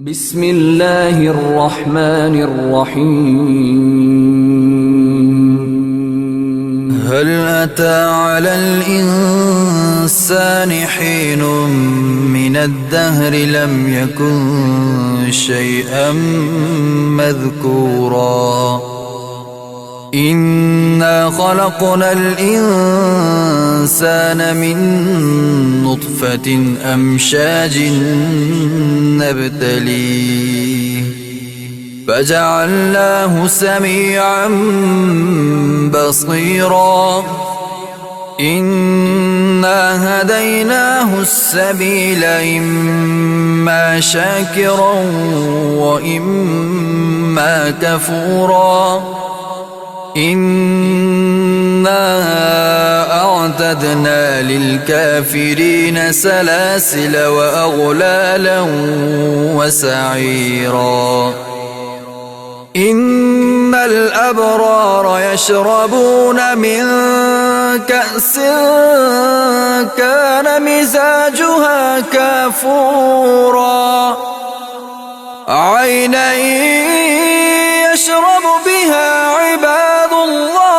بسم الله الرحمن الرحيم. هل أتى على الإنسان حين من الدهر لم يكن شيئا مذكورا إنا خلقنا الإنسان من نطفة أمشاج نبتليه فجعلناه سميعا بصيرا إنا هديناه السبيل إما شاكرا وإما كفورا إنا أعتدنا للكافرين سلاسل وأغلالا وسعيرا إن الأبرار يشربون من كأس كان مزاجها كافورا عينا يشرب بها عباد الله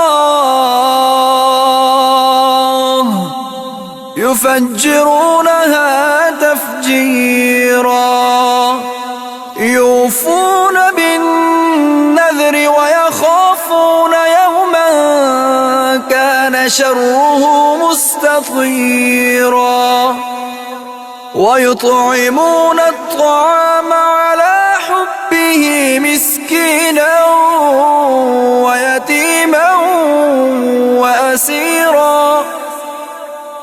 يفجرونها تفجيرا يوفون بالنذر ويخافون يوما كان شره مستطيرا ويطعمون الطعام على حبه مسكينا ويتيما وأسيرا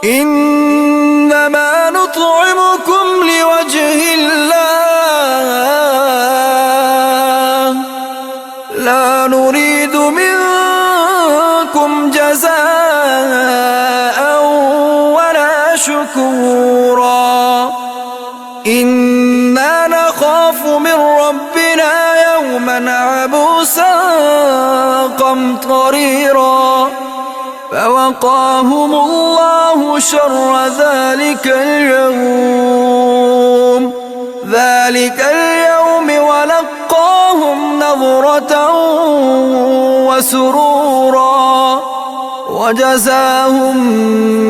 إنما نطعمكم لوجه الله لا نريد منكم جزاء ولا شكورا إنا نخاف من ربنا يوما عبوسا قمطريرا فوقاهم الله شر ذلك اليوم ولقاهم نظرة وسرورا وجزاهم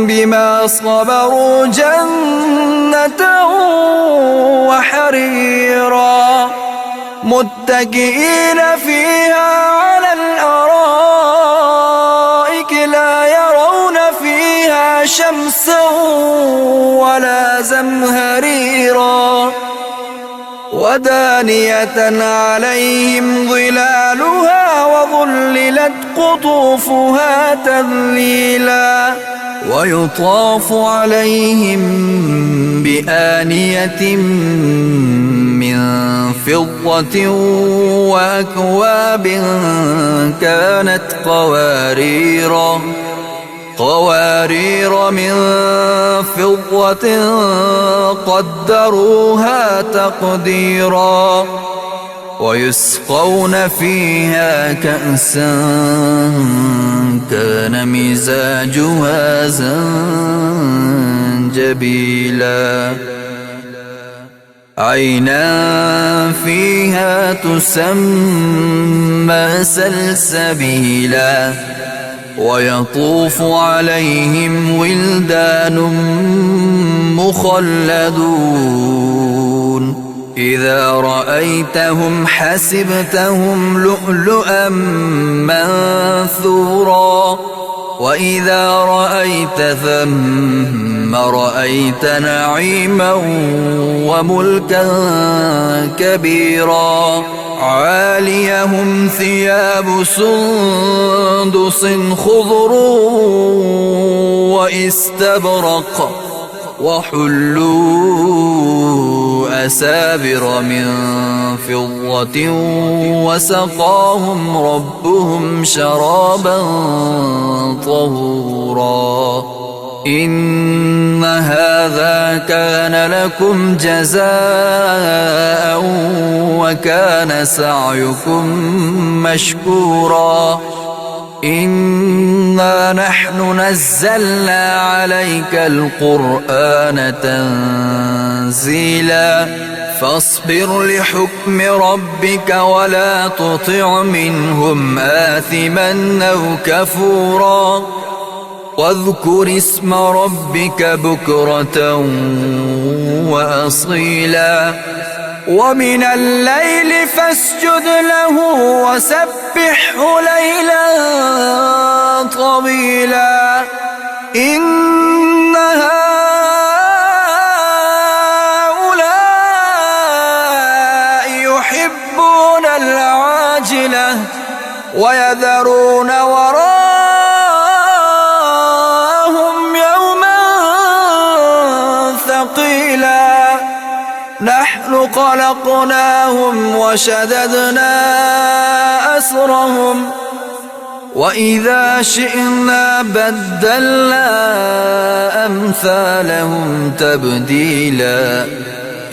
بما صبروا جنة وحريرا متكئين فيها على الأرائك لا يرون فيها شمسا ولا زمهريرا ودانية عليهم ظلالها وظللت قطوفها تذليلا ويطاف عليهم بآنية من فضة وأكواب كانت قوارير من فضة قدروها تقديرا ويسقون فيها كأسا كان مزاجها زنجبيلا عينا فيها تسمى سلسبيلا ويطوف عليهم ولدان مخلدون إذا رأيتهم حسبتهم لؤلؤا منثورا وإذا رأيت ثم رأيت نعيما وملكا كبيرا عاليهم ثياب سندس خضر واستبرق وحلوا أسابر من فضة وسقاهم ربهم شرابا طهورا إن هذا كان لكم جزاء وكان سعيكم مشكورا إنا نحن نزلنا عليك القرآن تنزيلا فاصبر لحكم ربك ولا تطع منهم آثما أو كفورا واذكر اسم ربك بكرة وأصيلا ومن الليل فاسجد له وسبحه ليلا طويلا إن هؤلاء يحبون العاجلة ويذرون وراءهم يوما ثقيلا نحن خلقناهم وشددنا أسرهم وإذا شئنا بدلنا أمثالهم تبديلا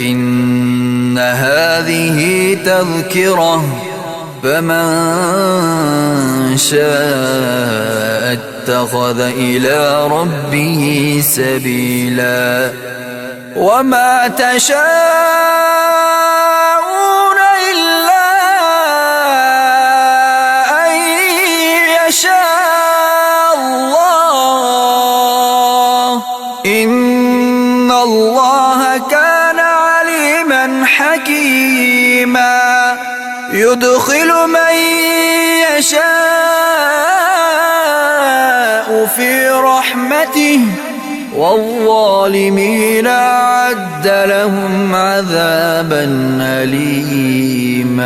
إن هذه تذكرة فمن شاء اتخذ إلى ربه سبيلا وما تشاءون إلا أن يشاء الله إن الله كان عليما حكيما يدخل من يشاء في رحمته والظالمين أعد لهم عذابا أليما